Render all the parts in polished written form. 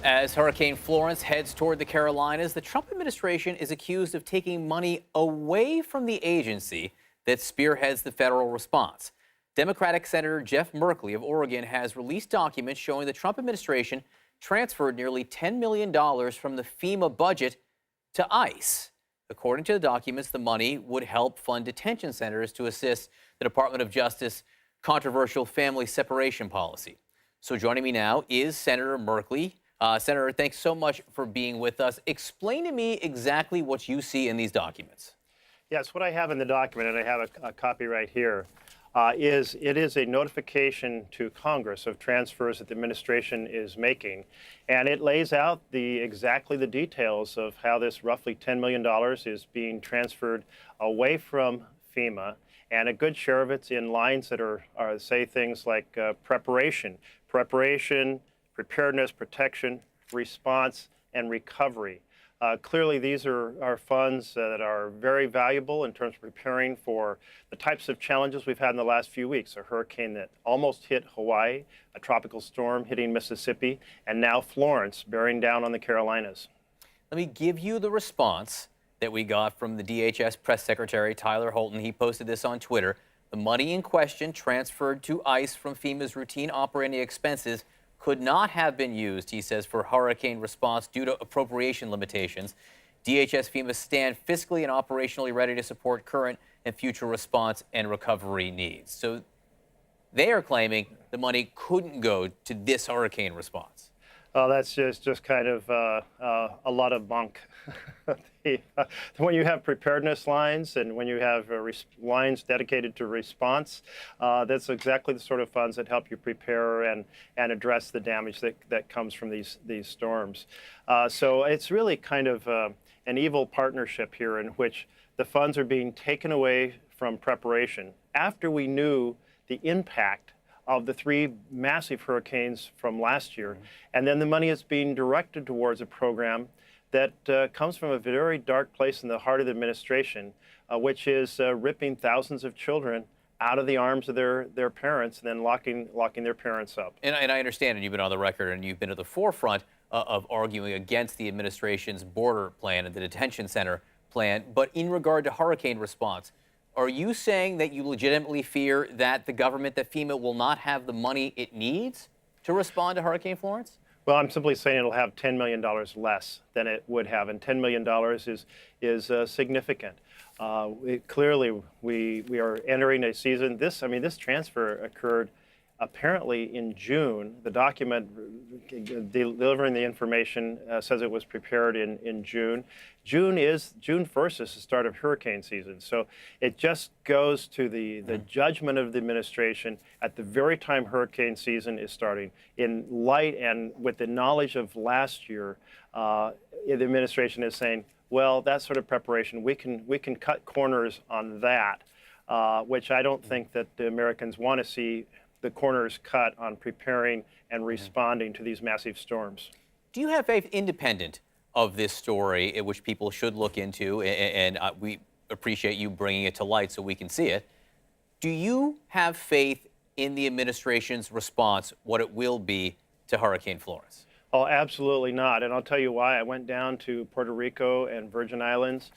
As Hurricane Florence heads toward the Carolinas, the Trump administration is accused of taking money away from the agency that spearheads the federal response. Democratic Senator Jeff Merkley of Oregon has released documents showing the Trump administration transferred nearly $10 million from the FEMA budget to ICE. According to the documents, the money would help fund detention centers to assist the Department of Justice controversial family separation policy. So joining me now is Senator Merkley. Senator, thanks so much for being with us. Explain to me exactly what you see in these documents. Yes, what I have in the document, and I have a copy right here, is a notification to Congress of transfers that the administration is making, and it lays out exactly the details of how this roughly $10 million is being transferred away from FEMA, and a good share of it's in lines that say things like preparation, preparedness, protection, response, and recovery. Clearly, these are funds that are very valuable in terms of preparing for the types of challenges we've had in the last few weeks. A hurricane that almost hit Hawaii, a tropical storm hitting Mississippi, and now Florence bearing down on the Carolinas. Let me give you the response that we got from the DHS Press Secretary, Tyler Holton. He posted this on Twitter. The money in question transferred to ICE from FEMA's routine operating expenses could not have been used, he says, for hurricane response due to appropriation limitations. DHS FEMA stand fiscally and operationally ready to support current and future response and recovery needs. So they are claiming the money couldn't go to this hurricane response. Oh, that's just kind of a lot of bunk. When you have preparedness lines and when you have lines dedicated to response, that's exactly the sort of funds that help you prepare and address the damage that comes from these storms. So it's really kind of an evil partnership here in which the funds are being taken away from preparation after we knew the impact of the three massive hurricanes from last year. And then the money is being directed towards a program that comes from a very dark place in the heart of the administration, which is ripping thousands of children out of the arms of their parents and then locking their parents up. And I understand, and you've been on the record, and you've been at the forefront of arguing against the administration's border plan and the detention center plan. But in regard to hurricane response, are you saying that you legitimately fear that the government, that FEMA, will not have the money it needs to respond to Hurricane Florence? Well, I'm simply saying it'll have $10 million less than it would have, and $10 million is significant. Clearly, we are entering a season. This transfer occurred apparently in June. The document delivering the information says it was prepared in June. June 1st is the start of hurricane season. So it just goes to the judgment of the administration at the very time hurricane season is starting. In light and with the knowledge of last year, the administration is saying, well, that sort of preparation, we can cut corners on that, which I don't think that the Americans want to see the corners cut on preparing and responding to these massive storms. Do you have faith, independent of this story, which people should look into, and we appreciate you bringing it to light so we can see it? Do you have faith in the administration's response, what it will be to Hurricane Florence? Oh, absolutely not. And I'll tell you why. I went down to Puerto Rico and Virgin Islands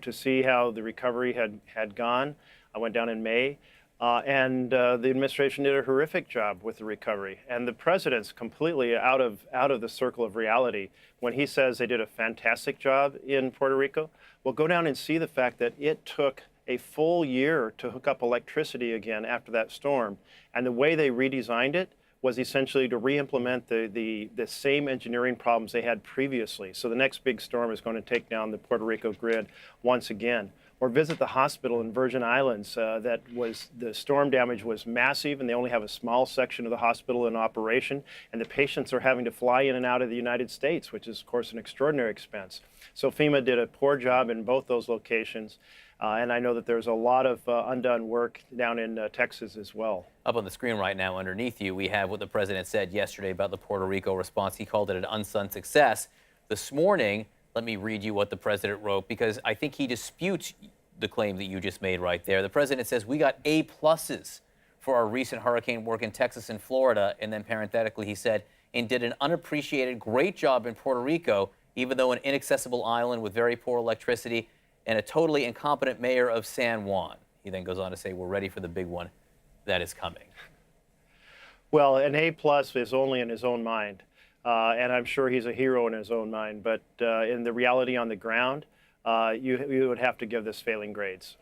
to see how the recovery had gone. I went down in May. And the administration did a horrific job with the recovery. And the president's completely out of the circle of reality when he says they did a fantastic job in Puerto Rico. Well, go down and see the fact that it took a full year to hook up electricity again after that storm. And the way they redesigned it was essentially to re-implement the same engineering problems they had previously. So the next big storm is going to take down the Puerto Rico grid once again. Or visit the hospital in Virgin Islands. The storm damage was massive, and they only have a small section of the hospital in operation, and the patients are having to fly in and out of the United States, which is, of course, an extraordinary expense. So FEMA did a poor job in both those locations, and I know that there's a lot of undone work down in Texas as well. Up on the screen right now underneath you, we have what the president said yesterday about the Puerto Rico response. He called it an unsung success. This morning, let me read you what the president wrote, because I think he disputes the claim that you just made right there. The president says, we got A+ for our recent hurricane work in Texas and Florida. And then parenthetically, he said, and did an unappreciated great job in Puerto Rico, even though an inaccessible island with very poor electricity and a totally incompetent mayor of San Juan. He then goes on to say, we're ready for the big one that is coming. Well, an A+ is only in his own mind, and I'm sure he's a hero in his own mind. But in the reality on the ground, you would have to give this failing grades.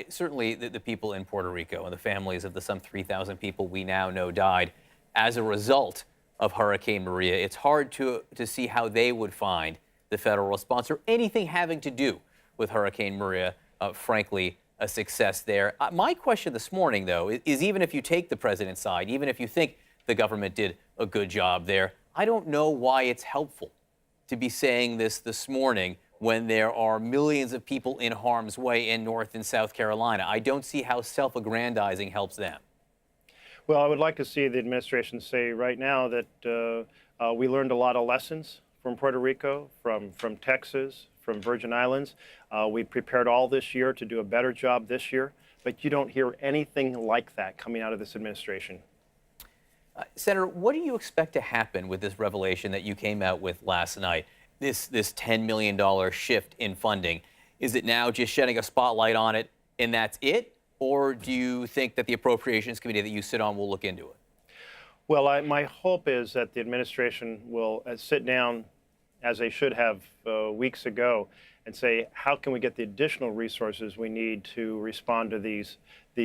Certainly, the people in Puerto Rico and the families of the some 3,000 people we now know died as a result of Hurricane Maria. It's hard to see how they would find the federal response or anything having to do with Hurricane Maria, frankly, a success there. My question this morning, though, is even if you take the president's side, even if you think the government did a good job there, I don't know why it's helpful to be saying this morning when there are millions of people in harm's way in North and South Carolina. I don't see how self-aggrandizing helps them. Well, I would like to see the administration say right now that we learned a lot of lessons from Puerto Rico, from Texas, from Virgin Islands. We prepared all this year to do a better job this year, but you don't hear anything like that coming out of this administration. Senator, what do you expect to happen with this revelation that you came out with last night? This $10 million shift in funding. Is it now just shedding a spotlight on it and that's it? Or do you think that the Appropriations Committee that you sit on will look into it? Well, my hope is that the administration will sit down, as they should have weeks ago, and say, how can we get the additional resources we need to respond to these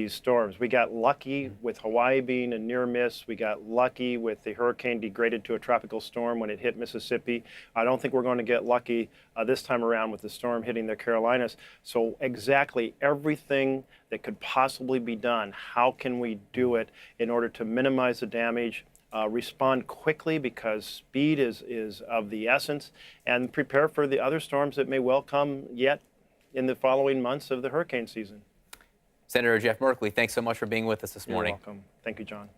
storms? We got lucky with Hawaii being a near miss. We got lucky with the hurricane degraded to a tropical storm when it hit Mississippi. I don't think we're going to get lucky this time around with the storm hitting the Carolinas. So exactly everything that could possibly be done, how can we do it in order to minimize the damage, respond quickly because speed is of the essence, and prepare for the other storms that may well come yet in the following months of the hurricane season. Senator Jeff Merkley, thanks so much for being with us this morning. You're welcome. Thank you, John.